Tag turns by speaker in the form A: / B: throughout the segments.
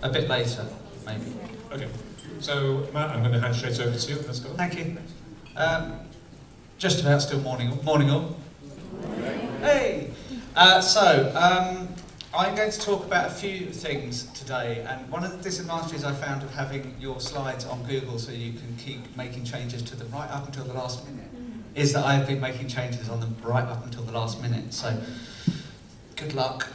A: a bit later, maybe.
B: Okay. So, Matt, I'm going to hand straight over to you. Let's go.
A: Thank you. Just about still morning all. Hey! I'm going to talk about a few things today, and one of the disadvantages I found of having your slides on Google so you can keep making changes to them right up until the last minute is that I've been making changes on them right up until the last minute, so good luck.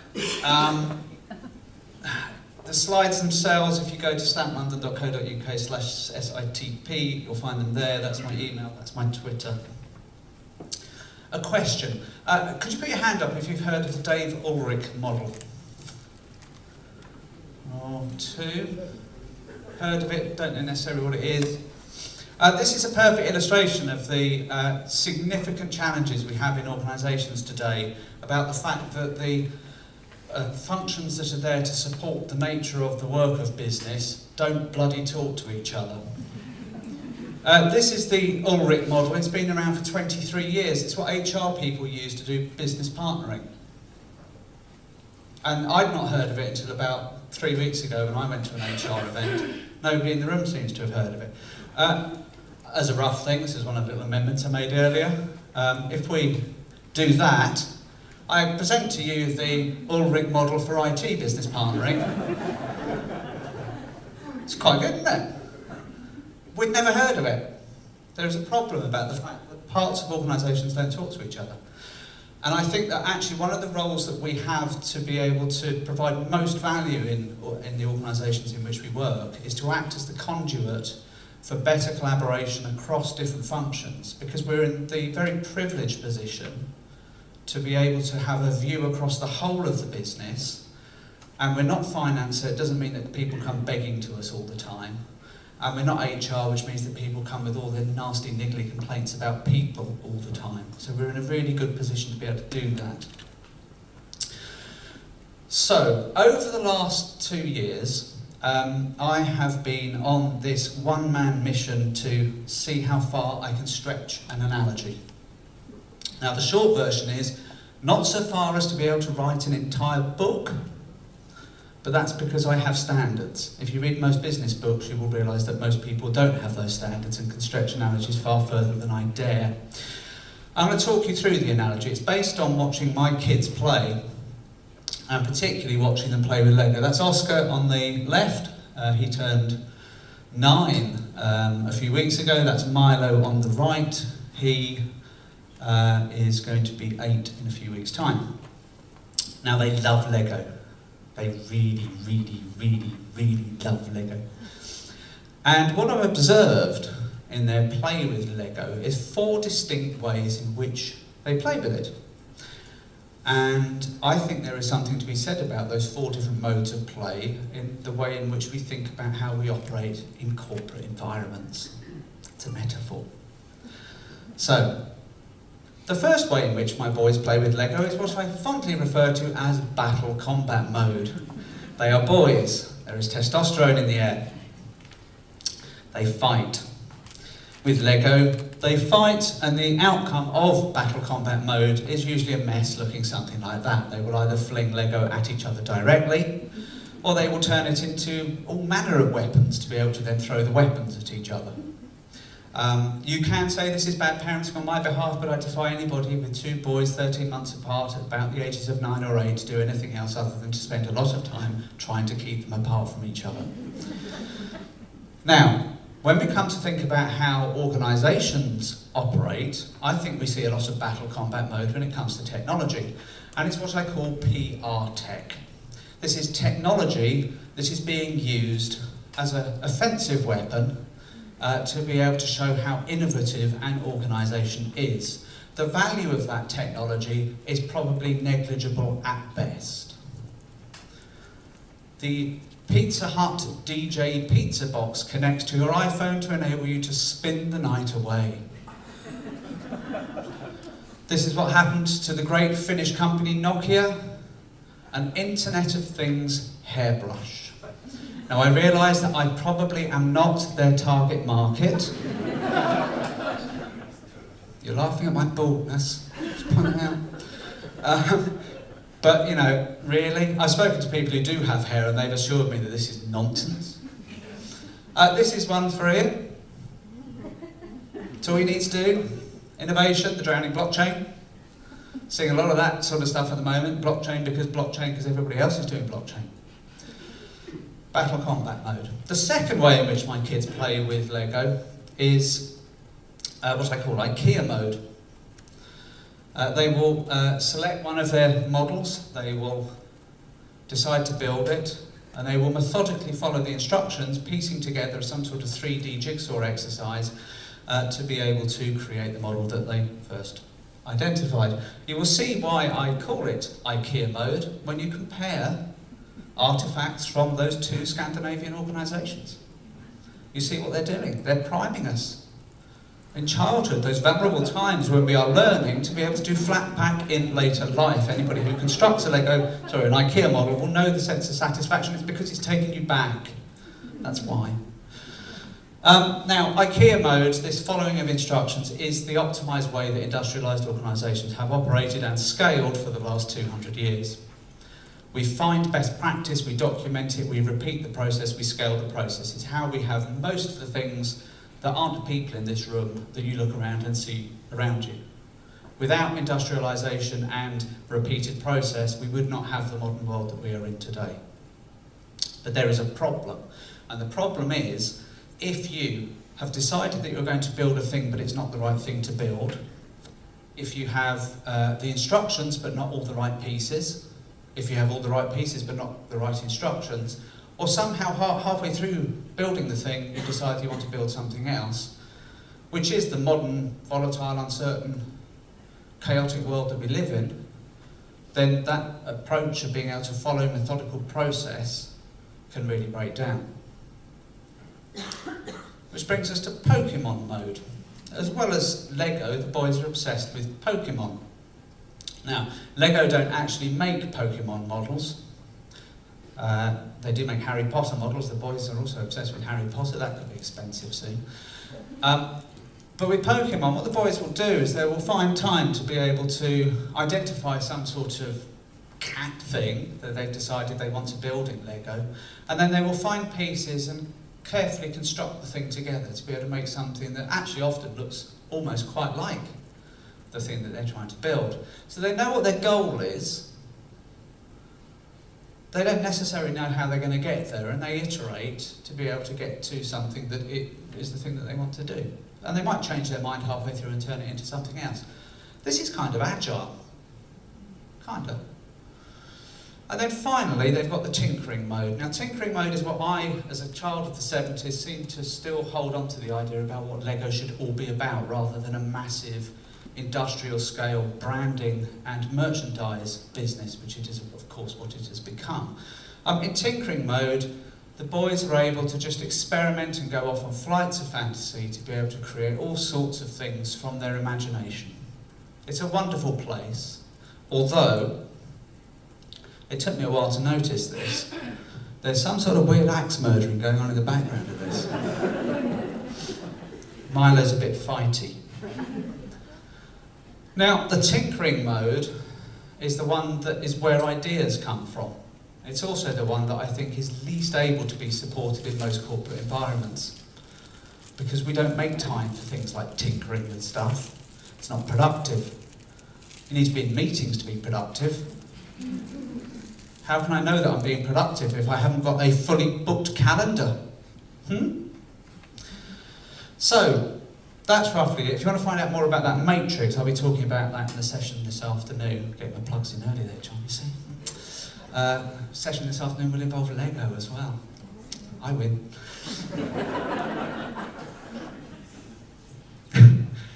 A: The slides themselves, if you go to stamplondon.co.uk/SITP, you'll find them there. That's my email, that's my Twitter. A question. Could you put your hand up if you've heard of the Dave Ulrich model? Or two. Heard of it, don't know necessarily what it is. This is a perfect illustration of the significant challenges we have in organisations today about the fact that the functions that are there to support the nature of the work of business don't bloody talk to each other. This is the Ulrich model. It's been around for 23 years. It's what HR people use to do business partnering. And I'd not heard of it until about 3 weeks ago when I went to an HR event. Nobody in the room seems to have heard of it. As a rough thing, this is one of the little amendments I made earlier. If we do that, I present to you the Ulrich model for IT business partnering. It's quite good, isn't it? We'd never heard of it. There's a problem about the fact that parts of organisations don't talk to each other. And I think that actually one of the roles that we have to be able to provide most value in the organisations in which we work is to act as the conduit for better collaboration across different functions, because we're in the very privileged position to be able to have a view across the whole of the business, and we're not finance, so it doesn't mean that people come begging to us all the time. And we're not HR, which means that people come with all their nasty, niggly complaints about people all the time. So we're in a really good position to be able to do that. So, over the last 2 years, I have been on this one-man mission to see how far I can stretch an analogy. Now, the short version is, not so far as to be able to write an entire book, but that's because I have standards. If you read most business books, you will realise that most people don't have those standards and can stretch analogies far further than I dare. I'm going to talk you through the analogy. It's based on watching my kids play, and particularly watching them play with Lego. That's Oscar on the left. He turned 9 a few weeks ago. That's Milo on the right. He is going to be 8 in a few weeks' time. Now, they love Lego. They really, really, really, really love Lego. And what I've observed in their play with Lego is 4 distinct ways in which they play with it. And I think there is something to be said about those 4 different modes of play in the way in which we think about how we operate in corporate environments. It's a metaphor. So, the first way in which my boys play with Lego is what I fondly refer to as battle combat mode. They are boys. There is testosterone in the air. They fight. With Lego, they fight, and the outcome of battle combat mode is usually a mess looking something like that. They will either fling Lego at each other directly, or they will turn it into all manner of weapons to be able to then throw the weapons at each other. You can say this is bad parenting on my behalf, but I defy anybody with 2 boys 13 months apart at about the ages of 9 or 8 to do anything else other than to spend a lot of time trying to keep them apart from each other. Now, when we come to think about how organisations operate, I think we see a lot of battle combat mode when it comes to technology, and it's what I call PR tech. This is technology that is being used as an offensive weapon to be able to show how innovative an organisation is. The value of that technology is probably negligible at best. The Pizza Hut DJ pizza box connects to your iPhone to enable you to spin the night away. This is what happened to the great Finnish company Nokia, an Internet of Things hairbrush. Now, I realise that I probably am not their target market. You're laughing at my baldness, just point it out. But, you know, really, I've spoken to people who do have hair and they've assured me that this is nonsense. This is one for Ian. That's all he needs to do. Innovation, the drowning blockchain. Seeing a lot of that sort of stuff at the moment. Blockchain because everybody else is doing blockchain. Battle combat mode. The second way in which my kids play with Lego is what I call IKEA mode. They will select one of their models, they will decide to build it, and they will methodically follow the instructions, piecing together some sort of 3D jigsaw exercise to be able to create the model that they first identified. You will see why I call it IKEA mode when you compare artifacts from those two Scandinavian organisations. You see what they're doing. They're priming us. In childhood, those vulnerable times when we are learning to be able to do flat pack in later life. Anybody who constructs an IKEA model will know the sense of satisfaction. It's because it's taking you back. That's why. Now, IKEA mode, this following of instructions, is the optimised way that industrialised organisations have operated and scaled for the last 200 years. We find best practice, we document it, we repeat the process, we scale the process. It's how we have most of the things that aren't people in this room that you look around and see around you. Without industrialisation and repeated process, we would not have the modern world that we are in today. But there is a problem, and the problem is, if you have decided that you're going to build a thing but it's not the right thing to build, if you have the instructions but not all the right pieces, if you have all the right pieces but not the right instructions, or somehow halfway through building the thing you decide you want to build something else, which is the modern, volatile, uncertain, chaotic world that we live in, then that approach of being able to follow a methodical process can really break down. Which brings us to Pokemon mode. As well as Lego, the boys are obsessed with Pokemon. Now, Lego don't actually make Pokemon models. They do make Harry Potter models. The boys are also obsessed with Harry Potter. That could be expensive soon. But with Pokemon, what the boys will do is they will find time to be able to identify some sort of cat thing that they've decided they want to build in Lego, and then they will find pieces and carefully construct the thing together to be able to make something that actually often looks almost quite like the thing that they're trying to build. So they know what their goal is. They don't necessarily know how they're going to get there, and they iterate to be able to get to something that it is the thing that they want to do. And they might change their mind halfway through and turn it into something else. This is kind of agile. Kind of. And then finally, they've got the tinkering mode. Now, tinkering mode is what I, as a child of the 70s, seem to still hold on to the idea about what Lego should all be about, rather than a massive industrial scale branding and merchandise business, which it is, of course, what it has become. In tinkering mode, the boys are able to just experiment and go off on flights of fantasy to be able to create all sorts of things from their imagination. It's a wonderful place, although it took me a while to notice this. There's some sort of weird axe murdering going on in the background of this. Milo's a bit fighty. Now, the tinkering mode is the one that is where ideas come from. It's also the one that I think is least able to be supported in most corporate environments, because we don't make time for things like tinkering with stuff. It's not productive. You need to be in meetings to be productive. How can I know that I'm being productive if I haven't got a fully booked calendar? So, that's roughly it. If you want to find out more about that matrix, I'll be talking about that in the session this afternoon. Get my plugs in early there, John, you see. Session this afternoon will involve Lego as well. I win.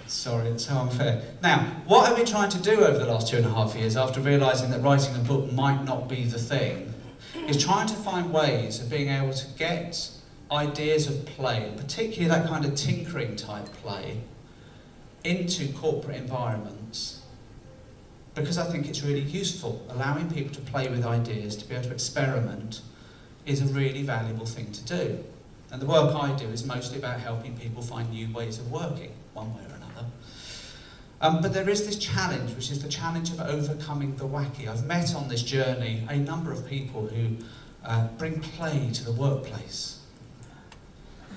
A: Sorry, it's so unfair. Now, what I've been trying to do over the last 2.5 years, after realising that writing a book might not be the thing, is trying to find ways of being able to get ideas of play, particularly that kind of tinkering type play, into corporate environments, because I think it's really useful. Allowing people to play with ideas, to be able to experiment, is a really valuable thing to do. And the work I do is mostly about helping people find new ways of working, one way or another. But there is this challenge, which is the challenge of overcoming the wacky. I've met on this journey a number of people who bring play to the workplace.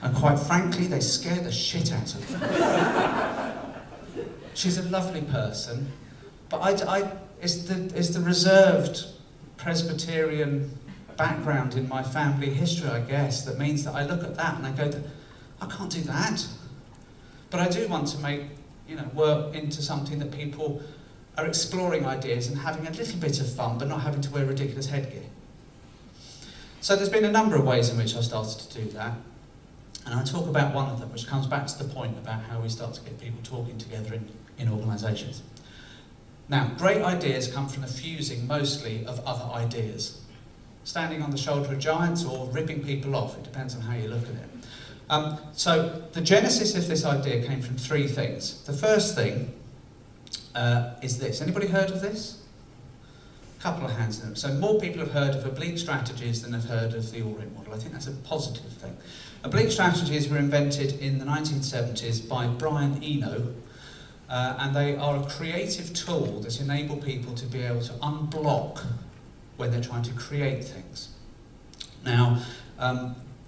A: And quite frankly, they scare the shit out of me. She's a lovely person, but it's the reserved Presbyterian background in my family history, I guess, that means that I look at that and I go, I can't do that. But I do want to make, work into something that people are exploring ideas and having a little bit of fun, but not having to wear ridiculous headgear. So there's been a number of ways in which I started to do that. And I talk about one of them, which comes back to the point about how we start to get people talking together in organisations. Now, great ideas come from the fusing, mostly, of other ideas. Standing on the shoulder of giants or ripping people off, it depends on how you look at it. So the genesis of this idea came from three things. The first thing is this. Anybody heard of this? A couple of hands in them. So more people have heard of oblique strategies than have heard of the Allred model. I think that's a positive thing. Oblique strategies were invented in the 1970s by Brian Eno, and they are a creative tool that enable people to be able to unblock when they're trying to create things. Now,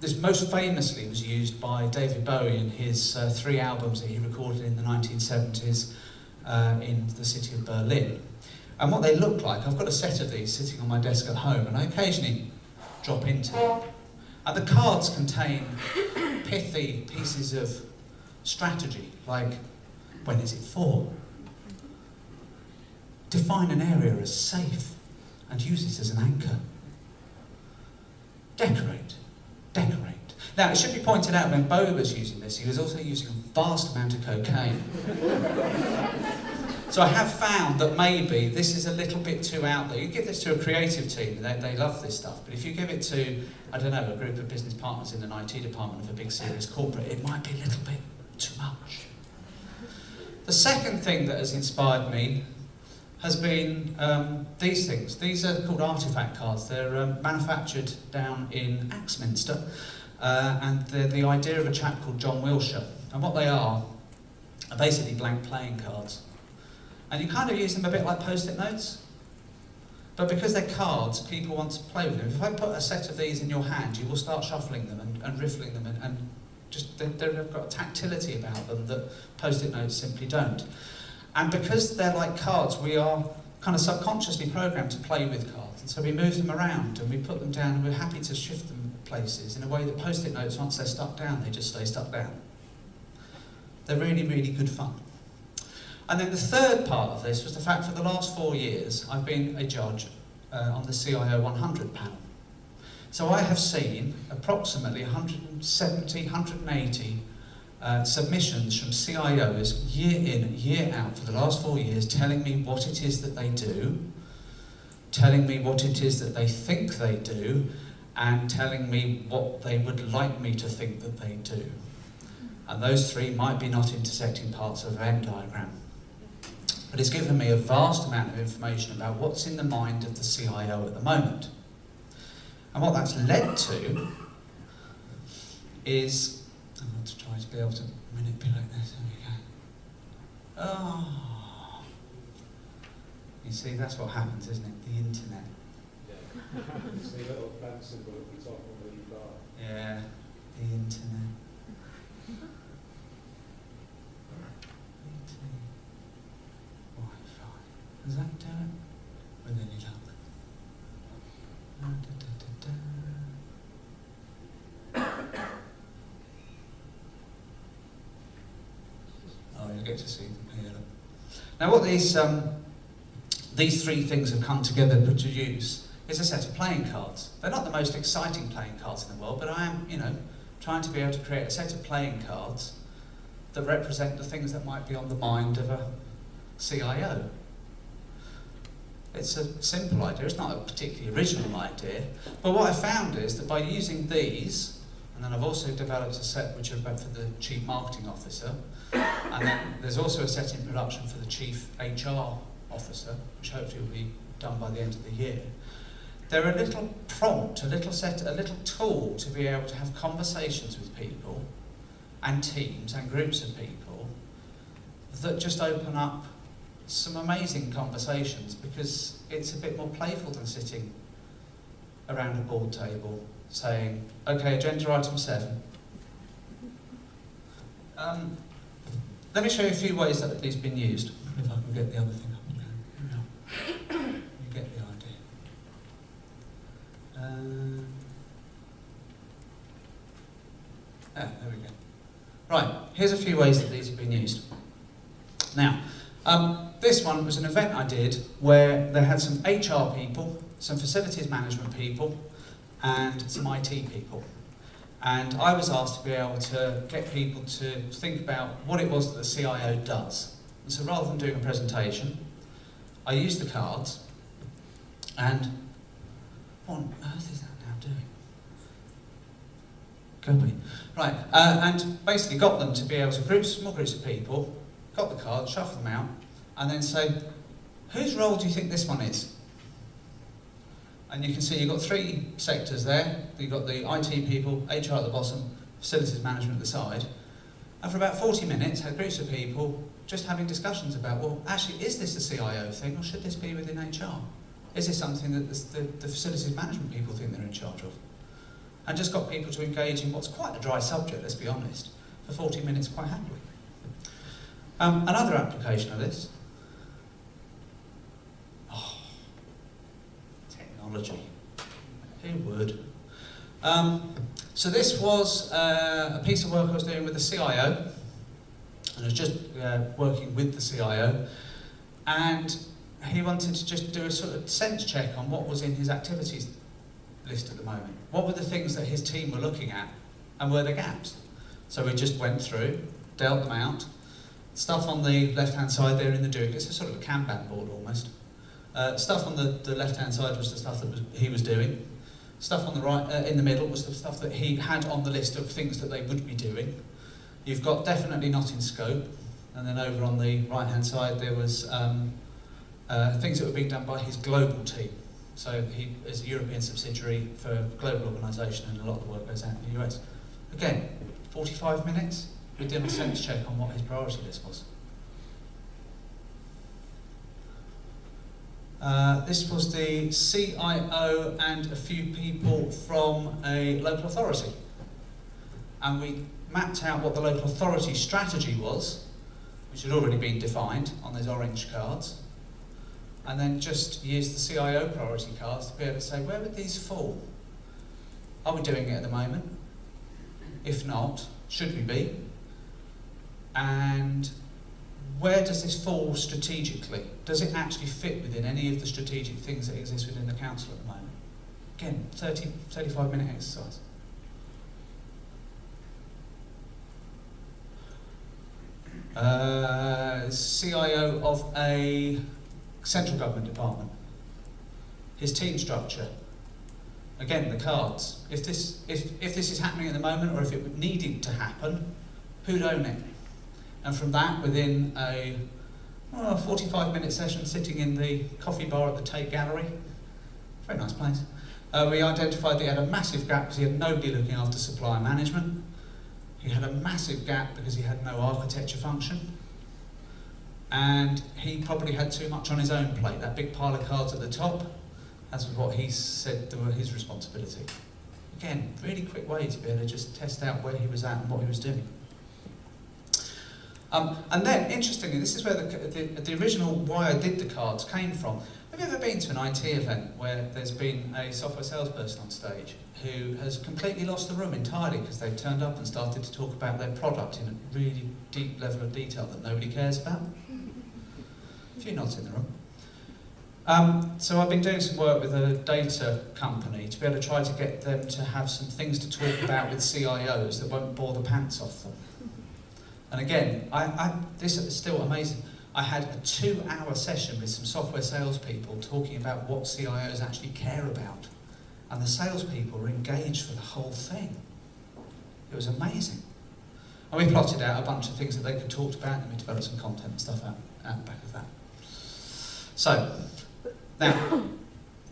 A: this most famously was used by David Bowie in his 3 albums that he recorded in the 1970s in the city of Berlin. And what they look like, I've got a set of these sitting on my desk at home, and I occasionally drop into them. And the cards contain pithy pieces of strategy, like, when is it for? Define an area as safe and use it as an anchor. Decorate. Now, it should be pointed out, when Bowie was using this, he was also using a vast amount of cocaine. So I have found that maybe this is a little bit too out there. You give this to a creative team, they love this stuff, but if you give it to, I don't know, a group of business partners in an IT department of a big serious corporate, it might be a little bit too much. The second thing that has inspired me has been these things. These are called artifact cards. They're manufactured down in Axminster, and they're the idea of a chap called John Wilshire. And what they are basically blank playing cards. And you kind of use them a bit like post-it notes. But because they're cards, people want to play with them. If I put a set of these in your hand, you will start shuffling them and riffling them, and just they've got a tactility about them that post-it notes simply don't. And because they're like cards, we are kind of subconsciously programmed to play with cards. And so we move them around and we put them down, and we're happy to shift them places in a way that post-it notes, once they're stuck down, they just stay stuck down. They're really, really good fun. And then the third part of this was the fact for the last 4 years I've been a judge on the CIO 100 panel. So I have seen approximately 170, 180 submissions from CIOs year in, year out for the last 4 years, telling me what it is that they do, telling me what it is that they think they do, and telling me what they would like me to think that they do. And those three might be not intersecting parts of a Venn diagram. But it's given me a vast amount of information about what's in the mind of the CIO at the moment. And what that's led to is, I'm going to try to be able to manipulate this, there we go. Oh. You see, that's what happens, isn't it? The internet.
C: Yeah. You see a little pen symbol at the top of the bar.
A: Yeah, the internet. Does that do it? With any luck? Oh, you'll get to see them here. Now, what these three things have come together to produce is a set of playing cards. They're not the most exciting playing cards in the world, but I am, trying to be able to create a set of playing cards that represent the things that might be on the mind of a CIO. It's a simple idea, it's not a particularly original idea, but what I found is that by using these, and then I've also developed a set which are for the Chief Marketing Officer, and then there's also a set in production for the Chief HR Officer, which hopefully will be done by the end of the year. They're a little prompt, a little tool to be able to have conversations with people and teams and groups of people that just open up some amazing conversations, because it's a bit more playful than sitting around a board table saying, okay, agenda item 7. Let me show you a few ways that it's been used. If I can get the other thing up. You get the idea. There we go. Right, here's a few ways that these have been used. Now, this one was an event I did where they had some HR people, some facilities management people, and some IT people. And I was asked to be able to get people to think about what it was that the CIO does. And so rather than doing a presentation, I used the cards, and what on earth is that now doing? Could be. Right, and basically got them to be able to small groups of people, got the cards, shuffle them out, and then say, whose role do you think this one is? And you can see you've got 3 sectors there. You've got the IT people, HR at the bottom, facilities management at the side. And for about 40 minutes, had groups of people just having discussions about, well, actually, is this a CIO thing, or should this be within HR? Is this something that the facilities management people think they're in charge of? And just got people to engage in what's quite a dry subject, let's be honest, for 40 minutes quite happily. Another application of this, technology, who would? So this was a piece of work I was doing with the CIO, and I was just working with the CIO, and he wanted to just do a sort of sense check on what was in his activities list at the moment. What were the things that his team were looking at, and were there gaps? So we just went through, dealt them out. Stuff on the left-hand side there in the doing, it's a sort of a Kanban board almost. Stuff on the left-hand side was the stuff that he was doing. Stuff on the right, in the middle was the stuff that he had on the list of things that they would be doing. You've got definitely not in scope, and then over on the right-hand side there was things that were being done by his global team. So he is a European subsidiary for a global organisation, and a lot of the work goes out in the US. Again, 45 minutes, we did a sense check on what his priority list was. This was the CIO and a few people from a local authority. And we mapped out what the local authority strategy was, which had already been defined on those orange cards, and then just used the CIO priority cards to be able to say, where would these fall? Are we doing it at the moment? If not, should we be? And where does this fall strategically? Does it actually fit within any of the strategic things that exist within the council at the moment? Again, 35-minute exercise. CIO of a central government department. His team structure. Again, the cards. If this is happening at the moment, or if it needed to happen, who'd own it? And from that, within a 45-minute session sitting in the coffee bar at the Tate Gallery, very nice place, we identified that he had a massive gap because he had nobody looking after supplier management. He had a massive gap because he had no architecture function. And he probably had too much on his own plate. That big pile of cards at the top, that's what he said were his responsibility. Again, really quick way to be able to just test out where he was at and what he was doing. And then, interestingly, this is where the original why I did the cards came from. Have you ever been to an IT event where there's been a software salesperson on stage who has completely lost the room entirely because they've turned up and started to talk about their product in a really deep level of detail that nobody cares about? A few nods in the room. So I've been doing some work with a data company to be able to try to get them to have some things to talk about with CIOs that won't bore the pants off them. And again, this is still amazing. I had a 2-hour session with some software salespeople talking about what CIOs actually care about. And the salespeople were engaged for the whole thing. It was amazing. And we plotted out a bunch of things that they could talk about, and we developed some content and stuff out the back of that. So, now,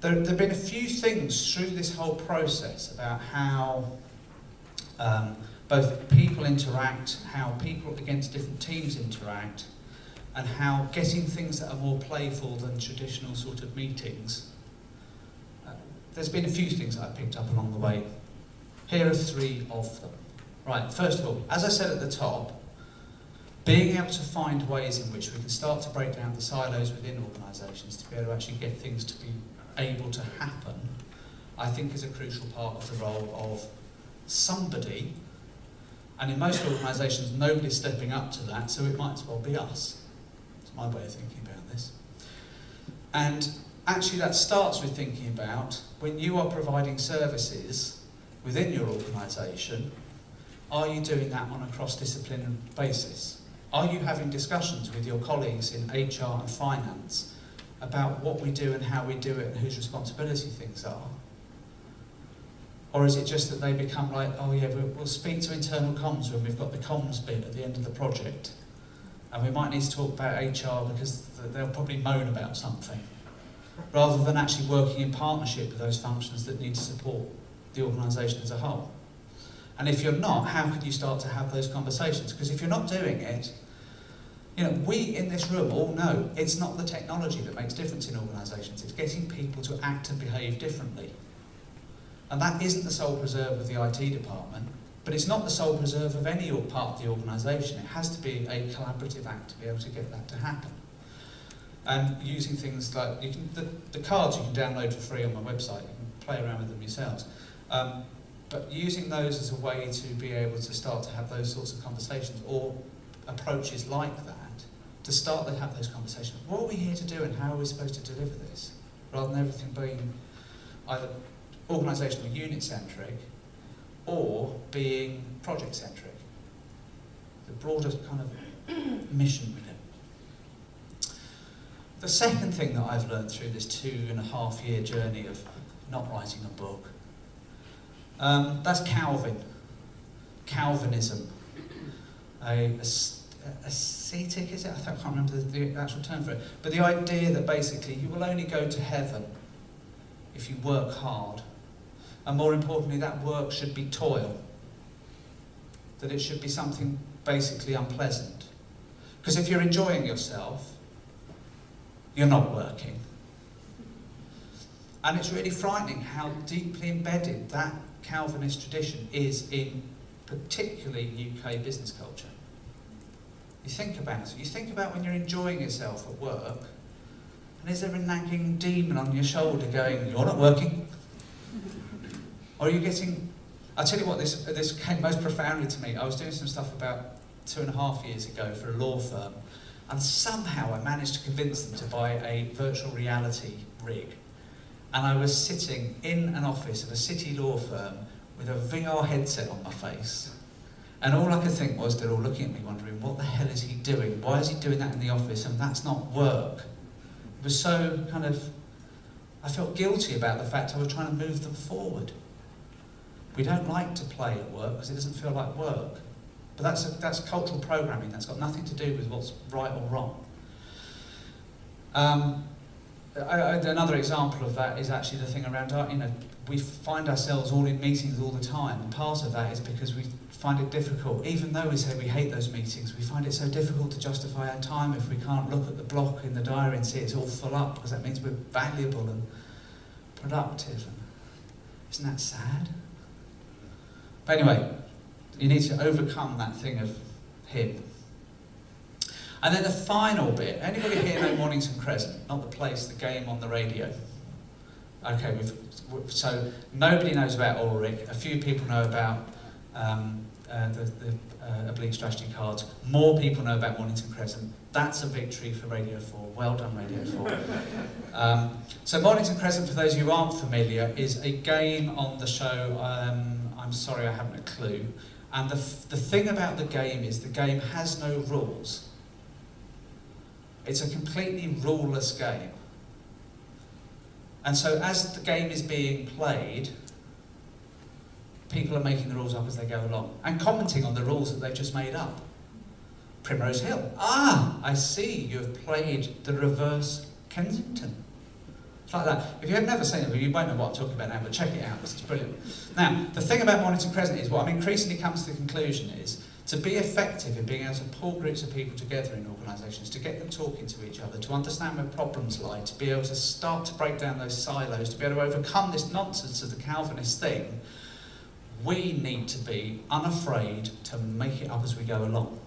A: there have been a few things through this whole process about how both people interact, how people against different teams interact, and how getting things that are more playful than traditional sort of meetings. There's been a few things that I've picked up along the way. Here are 3 of them. Right, first of all, as I said at the top, being able to find ways in which we can start to break down the silos within organisations to be able to actually get things to be able to happen, I think is a crucial part of the role of somebody, and in most organisations nobody's stepping up to that, so it might as well be us. That's my way of thinking about this. And actually that starts with thinking about when you are providing services within your organisation, are you doing that on a cross-disciplinary basis? Are you having discussions with your colleagues in HR and finance about what we do and how we do it and whose responsibility things are? Or is it just that they become like, oh yeah, we'll speak to internal comms when we've got the comms bit at the end of the project, and we might need to talk about HR because they'll probably moan about something, rather than actually working in partnership with those functions that need to support the organisation as a whole. And if you're not, how could you start to have those conversations? Because if you're not doing it, you know, we in this room all know it's not the technology that makes difference in organisations, it's getting people to act and behave differently. And that isn't the sole preserve of the IT department, but it's not the sole preserve of any part of the organisation. It has to be a collaborative act to be able to get that to happen. And using things like, the cards you can download for free on my website, you can play around with them yourselves. But using those as a way to be able to start to have those sorts of conversations, or approaches like that, to start to have those conversations. What are we here to do and how are we supposed to deliver this? Rather than everything being either organisational unit-centric or being project-centric. The broader kind of mission with it. The second thing that I've learned through this 2.5-year journey of not writing a book, that's Calvinism. Ascetic, is it? I can't remember the actual term for it. But the idea that basically you will only go to heaven if you work hard. And more importantly, that work should be toil. That it should be something basically unpleasant. Because if you're enjoying yourself, you're not working. And it's really frightening how deeply embedded that Calvinist tradition is in particularly UK business culture. You think about it. You think about when you're enjoying yourself at work, and is there a nagging demon on your shoulder going, you're not working? Or are you getting... I'll tell you what, this came most profoundly to me. I was doing some stuff about 2.5 years ago for a law firm, and somehow I managed to convince them to buy a virtual reality rig. And I was sitting in an office of a city law firm with a VR headset on my face. And all I could think was, they're all looking at me wondering, what the hell is he doing? Why is he doing that in the office? And that's not work. It was so kind of... I felt guilty about the fact I was trying to move them forward. We don't like to play at work because it doesn't feel like work. But that's cultural programming. That's got nothing to do with what's right or wrong. Another example of that is actually the thing around, we find ourselves all in meetings all the time, and part of that is because we find it difficult, even though we say we hate those meetings, we find it so difficult to justify our time if we can't look at the block in the diary and see it's all full up, because that means we're valuable and productive. And isn't that sad? But anyway, you need to overcome that thing of him. And then the final bit, anybody here know Mornington Crescent? Not the place, the game on the radio. Okay, so nobody knows about Ulrich. A few people know about the Oblique Strategy cards. More people know about Mornington Crescent. That's a victory for Radio 4. Well done, Radio 4. So Mornington Crescent, for those of you who aren't familiar, is a game on the show. I'm sorry, I haven't a clue. And the thing about the game is the game has no rules. It's a completely ruleless game. And so as the game is being played, people are making the rules up as they go along and commenting on the rules that they've just made up. Primrose Hill. Ah, I see, you've played the reverse Kensington. It's like that. If you've never seen it, you won't know what I'm talking about now, but check it out, it's brilliant. Now, the thing about Mornington Crescent is what I'm increasingly come to the conclusion is To be effective in being able to pull groups of people together in organisations, to get them talking to each other, to understand where problems lie, to be able to start to break down those silos, to be able to overcome this nonsense of the Calvinist thing, we need to be unafraid to make it up as we go along.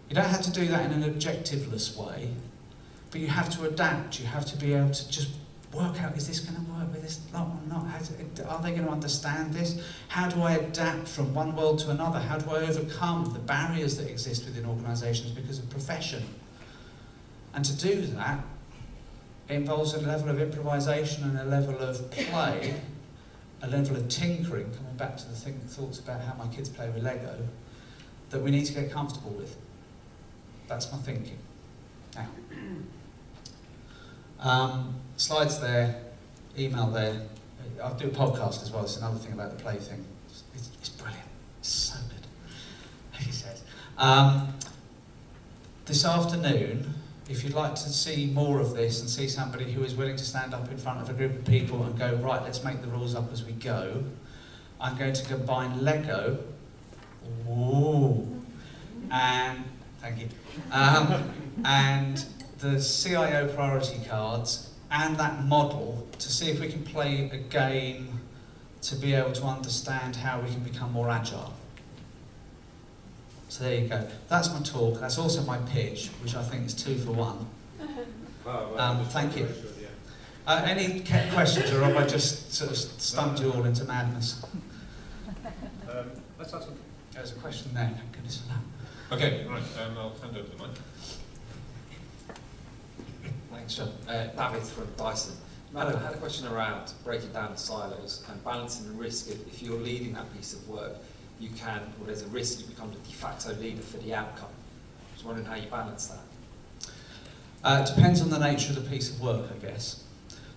A: You don't have to do that in an objectiveless way, but you have to adapt. You have to be able to just work out, is this going to work with this lot or not? Are they going to understand this? How do I adapt from one world to another? How do I overcome the barriers that exist within organisations because of profession? And to do that, it involves a level of improvisation and a level of play, a level of tinkering, coming back to the thoughts about how my kids play with Lego, that we need to get comfortable with. That's my thinking. Now, slides there, email there. I'll do a podcast as well. It's another thing about the play thing. It's brilliant. It's so good, he says. This afternoon, if you'd like to see more of this and see somebody who is willing to stand up in front of a group of people and go, right, let's make the rules up as we go, I'm going to combine Lego, and thank you, and the CIO priority cards and that model to see if we can play a game to be able to understand how we can become more agile. So there you go. That's my talk. That's also my pitch, which I think is 2 for 1. Thank you. Any questions, or have I just sort of stunned you all into madness?
C: Let's ask them.
A: There's a question there. Thank goodness for that.
B: Okay, right, I'll hand over the mic.
D: Thanks, John. David from Dyson. I had a question around breaking down the silos and balancing the risk of, if you're leading that piece of work, you can, or there's a risk you become the de facto leader for the outcome. I was wondering how you balance that.
A: It depends on the nature of the piece of work, I guess.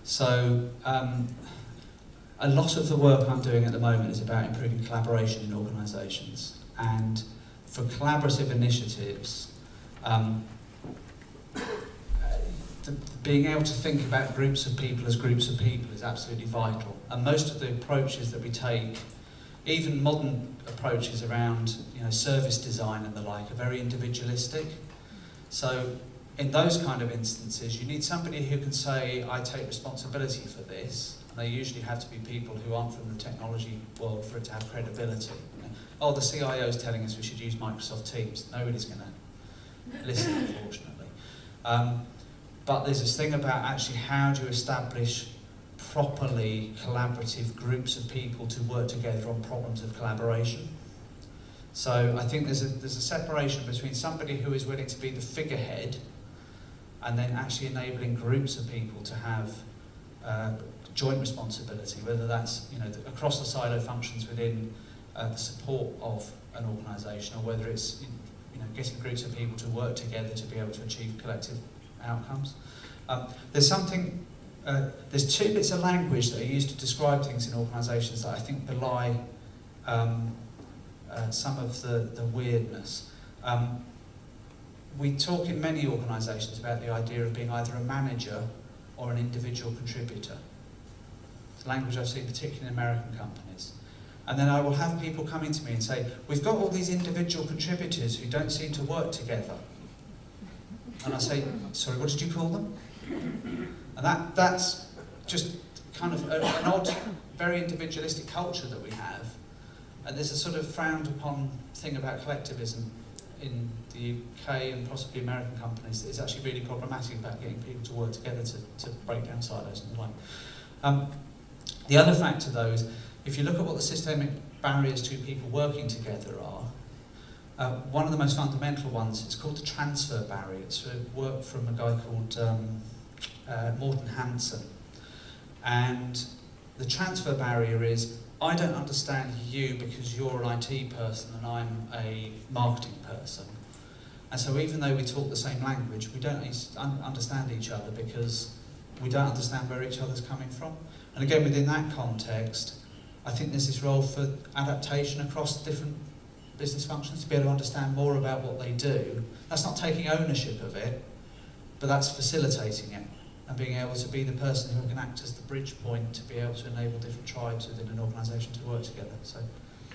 A: So, a lot of the work I'm doing at the moment is about improving collaboration in organisations. And for collaborative initiatives, being able to think about groups of people as groups of people is absolutely vital. And most of the approaches that we take, even modern approaches around service design and the like, are very individualistic. So in those kind of instances, you need somebody who can say, I take responsibility for this. And they usually have to be people who aren't from the technology world for it to have credibility. Oh, the CIO is telling us we should use Microsoft Teams. Nobody's going to listen, unfortunately. But there's this thing about actually how do you establish properly collaborative groups of people to work together on problems of collaboration. So I think there's a separation between somebody who is willing to be the figurehead and then actually enabling groups of people to have joint responsibility, whether that's across the silo functions within the support of an organisation, or whether it's getting groups of people to work together to be able to achieve collective outcomes. There's 2 bits of language that are used to describe things in organisations that I think belie some of the weirdness. We talk in many organisations about the idea of being either a manager or an individual contributor. It's language I've seen particularly in American companies. And then I will have people coming to me and say, we've got all these individual contributors who don't seem to work together. And I say, sorry, what did you call them? And that's just kind of an odd, very individualistic culture that we have. And there's a sort of frowned upon thing about collectivism in the UK and possibly American companies that is actually really problematic about getting people to work together to break down silos and the like. The other factor, though, is if you look at what the systemic barriers to people working together are, one of the most fundamental ones is called the transfer barrier. It's a work from a guy called Morten Hansen. And the transfer barrier is, I don't understand you because you're an IT person and I'm a marketing person. And so even though we talk the same language, we don't understand each other because we don't understand where each other's coming from. And again, within that context, I think there's this role for adaptation across different business functions to be able to understand more about what they do. That's not taking ownership of it, but that's facilitating it and being able to be the person who can act as the bridge point to be able to enable different tribes within an organisation to work together. So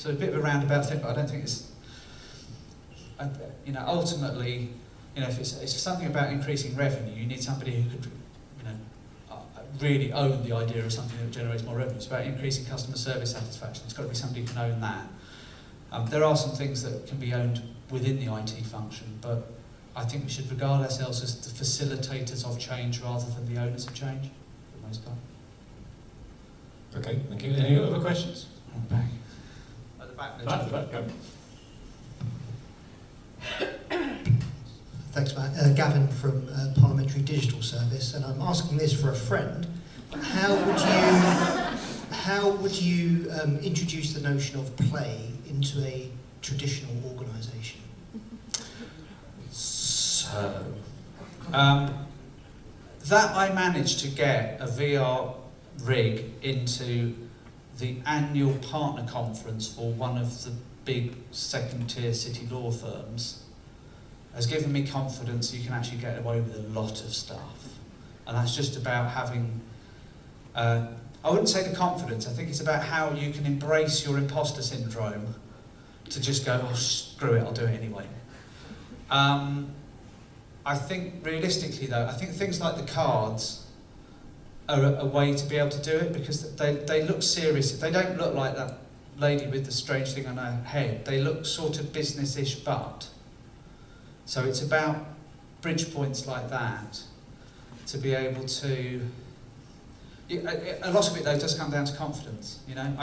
A: a bit of a roundabout thing, but I don't think it's you know, ultimately, you know, if it's something about increasing revenue, you need somebody who could, you know, really own the idea of something that generates more revenue. It's about increasing customer service satisfaction. It's got to be somebody who can own that. There are some things that can be owned within the IT function, but I think we should regard ourselves as the facilitators of change rather than the owners of change, for the most part.
B: Okay, thank you. Any other questions?
A: Back. At the back.
B: Back, go.
E: Thanks, Matt. Gavin from Parliamentary Digital Service, and I'm asking this for a friend. How would you introduce the notion of play into a traditional organisation?
A: So, that I managed to get a VR rig into the annual partner conference for one of the big second-tier city law firms has given me confidence you can actually get away with a lot of stuff. And that's just about having, I wouldn't say the confidence, I think it's about how you can embrace your imposter syndrome to just go, oh, screw it, I'll do it anyway. I think realistically though, I think things like the cards are a way to be able to do it because they look serious. They don't look like that lady with the strange thing on her head. They look sort of business-ish, but. So it's about bridge points like that to be able to. A lot of it though does come down to confidence. You know,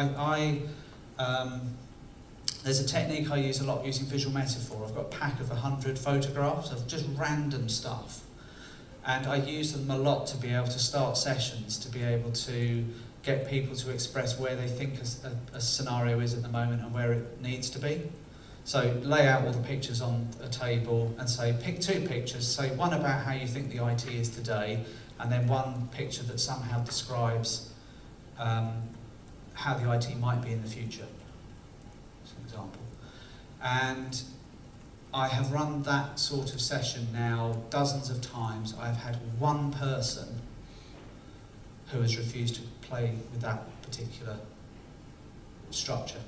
A: there's a technique I use a lot using visual metaphor. I've got a pack of 100 photographs of just random stuff, and I use them a lot to be able to start sessions, to be able to get people to express where they think a scenario is at the moment and where it needs to be. So lay out all the pictures on a table and say, pick 2 pictures, say one about how you think the IT is today, and then one picture that somehow describes how the IT might be in the future, as an example. And I have run that sort of session now dozens of times. I've had one person who has refused to play with that particular structure,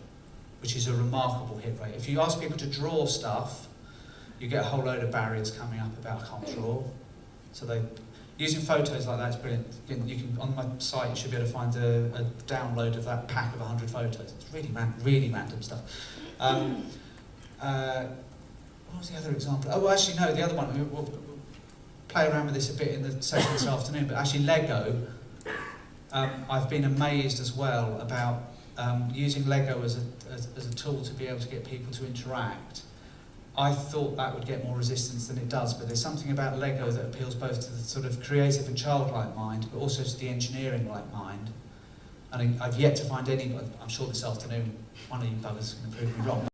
A: which is a remarkable hit rate. If you ask people to draw stuff, you get a whole load of barriers coming up about I can't draw. So using photos like that is brilliant. You can, on my site, you should be able to find a download of that pack of 100 photos. It's really random stuff. What was the other example? Oh, well, actually, no, the other one, we'll play around with this a bit in the session this afternoon, but actually Lego, I've been amazed as well about using Lego as a tool to be able to get people to interact. I thought that would get more resistance than it does, but there's something about Lego that appeals both to the sort of creative and childlike mind, but also to the engineering-like mind. And I've yet to find anybody, I'm sure this afternoon, one of you buggers is going to prove me wrong,